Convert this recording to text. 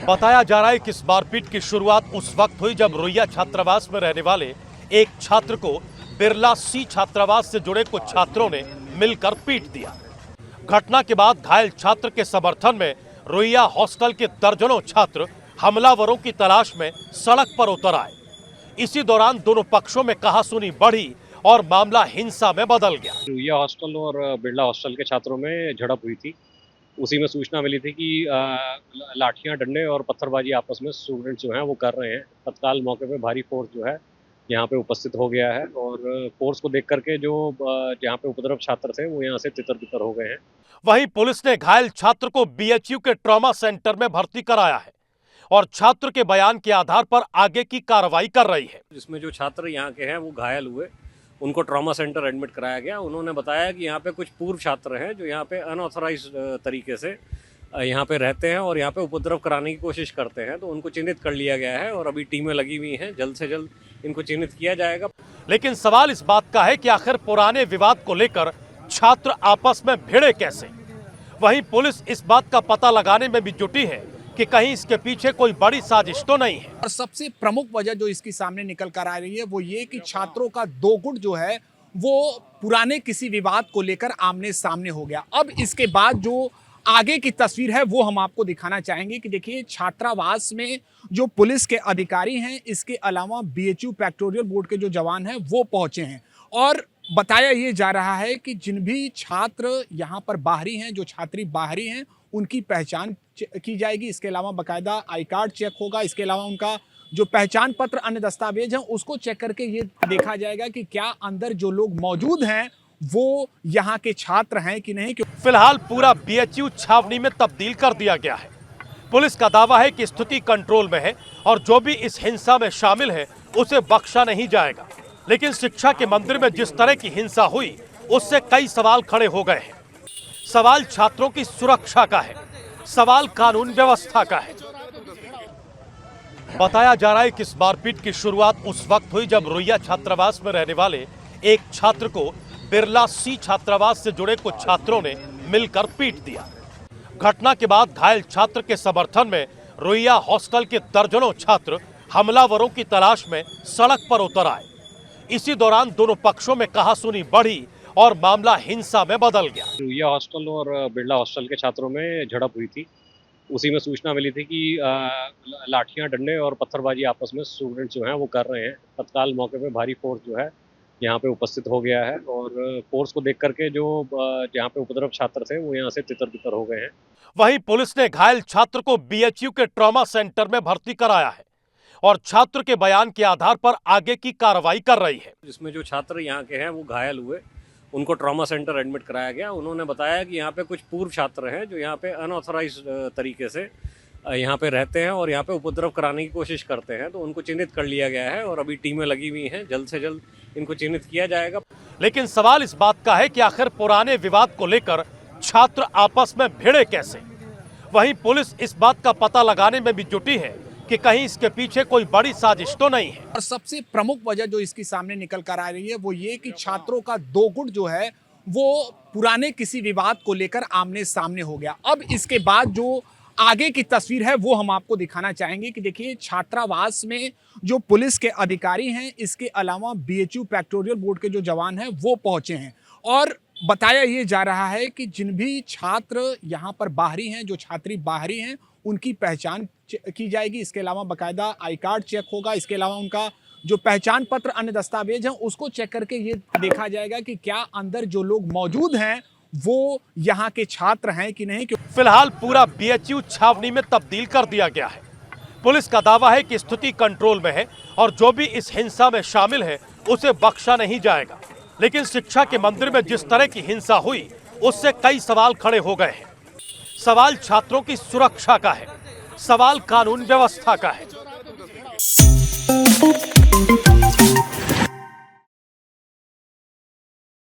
बताया जा रहा है कि इस मारपीट की शुरुआत उस वक्त हुई जब रोहिया छात्रावास में रहने वाले एक छात्र को बिरला सी छात्रावास से जुड़े कुछ छात्रों ने मिलकर पीट दिया। घटना के बाद घायल छात्र के समर्थन में रोहिया हॉस्टल के दर्जनों छात्र हमलावरों की तलाश में सड़क पर उतर आए। इसी दौरान दोनों पक्षों में कहासुनी बढ़ी और मामला हिंसा में बदल गया। रोहिया हॉस्टल और बिरला हॉस्टल के छात्रों में झड़प हुई थी। उसी में सूचना मिली थी कि लाठियां, डंडे और पत्थरबाजी आपस में स्टूडेंट जो हैं वो कर रहे हैं। तत्काल मौके पे भारी फोर्स जो है यहाँ पे उपस्थित हो गया है और फोर्स को देख करके जो यहाँ पे उपद्रव छात्र थे वो यहाँ से तितर-बितर हो गए हैं। वहीं पुलिस ने घायल छात्र को बीएचयू के ट्रॉमा सेंटर में भर्ती कराया है और छात्र के बयान के आधार पर आगे की कार्रवाई कर रही है। जिसमें जो छात्र यहाँ के हैं वो घायल हुए, उनको ट्रॉमा सेंटर एडमिट कराया गया। उन्होंने बताया कि यहाँ पे कुछ पूर्व छात्र हैं जो यहाँ पे अनऑथराइज तरीके से यहाँ पे रहते हैं और यहाँ पे उपद्रव कराने की कोशिश करते हैं, तो उनको चिन्हित कर लिया गया है और अभी टीमें लगी हुई हैं। जल्द से जल्द इनको चिन्हित किया जाएगा। लेकिन सवाल इस बात का है कि आखिर पुराने विवाद को लेकर छात्र आपस में भिड़े कैसे। वहीं पुलिस इस बात का पता लगाने में भी जुटी है कि कहीं इसके पीछे कोई बड़ी साजिश तो नहीं है। और सबसे प्रमुख वजह जो इसकी सामने निकल कर आ रही है वो ये कि छात्रों का दो गुट जो है वो पुराने किसी विवाद को लेकर आमने सामने हो गया। अब इसके बाद जो आगे की तस्वीर है वो हम आपको दिखाना चाहेंगे कि देखिए, छात्रावास में जो पुलिस के अधिकारी हैं, इसके अलावा बीएचयू पेक्टोरियल बोर्ड के जो जवान हैं वो पहुंचे हैं और बताया ये जा रहा है कि जिन भी छात्र यहाँ पर बाहरी हैं, जो छात्री बाहरी हैं, उनकी पहचान की जाएगी। इसके अलावा बाकायदा आई कार्ड चेक होगा। इसके अलावा उनका जो पहचान पत्र, अन्य दस्तावेज हैं, उसको चेक करके ये देखा जाएगा कि क्या अंदर जो लोग मौजूद हैं वो यहाँ के छात्र हैं कि नहीं। फिलहाल पूरा बीएचयू छावनी में तब्दील कर दिया गया है। पुलिस का दावा है कि स्थिति कंट्रोल में है और जो भी इस हिंसा में शामिल है उसे बख्शा नहीं जाएगा। लेकिन शिक्षा के मंदिर में जिस तरह की हिंसा हुई उससे कई सवाल खड़े हो गए हैं। सवाल छात्रों की सुरक्षा का है, सवाल कानून व्यवस्था का है। बताया जा रहा है कि इस मारपीट की शुरुआत उस वक्त हुई जब रोहिया छात्रावास में रहने वाले एक छात्र को बिरला सी छात्रावास से जुड़े कुछ छात्रों ने मिलकर पीट दिया। घटना के बाद घायल छात्र के समर्थन में रोहिया हॉस्टल के दर्जनों छात्र हमलावरों की तलाश में सड़क पर उतर आए। इसी दौरान दोनों पक्षों में कहासुनी बढ़ी और मामला हिंसा में बदल गया। रोहिया हॉस्टल और बिरला हॉस्टल के छात्रों में झड़प हुई थी। उसी में सूचना मिली थी कि लाठियां, डंडे और पत्थरबाजी आपस में स्टूडेंट जो हैं वो कर रहे हैं। तत्काल मौके पे भारी फोर्स जो है यहाँ पे उपस्थित हो गया है और फोर्स को देख करके जो यहाँ पे उपद्रव छात्र थे वो यहाँ से तितर-बितर हो गए हैं। वहीं पुलिस ने घायल छात्र को बीएचयू के ट्रॉमा सेंटर में भर्ती कराया है और छात्र के बयान के आधार पर आगे की कार्रवाई कर रही है। जिसमें जो छात्र यहाँ के हैं वो घायल हुए, उनको ट्रॉमा सेंटर एडमिट कराया गया। उन्होंने बताया कि यहाँ पे कुछ पूर्व छात्र हैं जो यहाँ पे अनऑथराइज तरीके से यहाँ पे रहते हैं और यहाँ पे उपद्रव कराने की कोशिश करते हैं, तो उनको चिन्हित कर लिया गया है और अभी टीमें लगी हुई हैं। जल्द से जल्द इनको चिन्हित किया जाएगा। लेकिन सवाल इस बात का है कि आखिर पुराने विवाद को लेकर छात्र आपस में भिड़े कैसे। वहीं पुलिस इस बात का पता लगाने में भी जुटी है कि कहीं इसके पीछे कोई बड़ी साजिश तो नहीं है। और सबसे प्रमुख वजह जो इसकी सामने निकल कर आ रही है वो ये कि छात्रों का दो गुट जो है वो पुराने किसी विवाद को लेकर आमने सामने हो गया। अब इसके बाद जो आगे की तस्वीर है वो हम आपको दिखाना चाहेंगे कि देखिए, छात्रावास में जो पुलिस के अधिकारी हैं, इसके अलावा बीएचयू पेक्टोरियल बोर्ड के जो जवान हैं वो पहुंचे हैं और बताया ये जा रहा है कि जिन भी छात्र यहाँ पर बाहरी हैं, जो छात्री बाहरी हैं, उनकी पहचान की जाएगी। इसके अलावा बाकायदा आई कार्ड चेक होगा। इसके अलावा उनका जो पहचान पत्र, अन्य दस्तावेज हैं, उसको चेक करके ये देखा जाएगा कि क्या अंदर जो लोग मौजूद हैं वो यहाँ के छात्र हैं कि नहीं। फिलहाल पूरा बीएचयू छावनी में तब्दील कर दिया गया है। पुलिस का दावा है कि स्थिति कंट्रोल में है और जो भी इस हिंसा में शामिल है उसे बख्शा नहीं जाएगा। लेकिन शिक्षा के मंदिर में जिस तरह की हिंसा हुई उससे कई सवाल खड़े हो गए हैं। सवाल छात्रों की सुरक्षा का है, सवाल कानून व्यवस्था का है।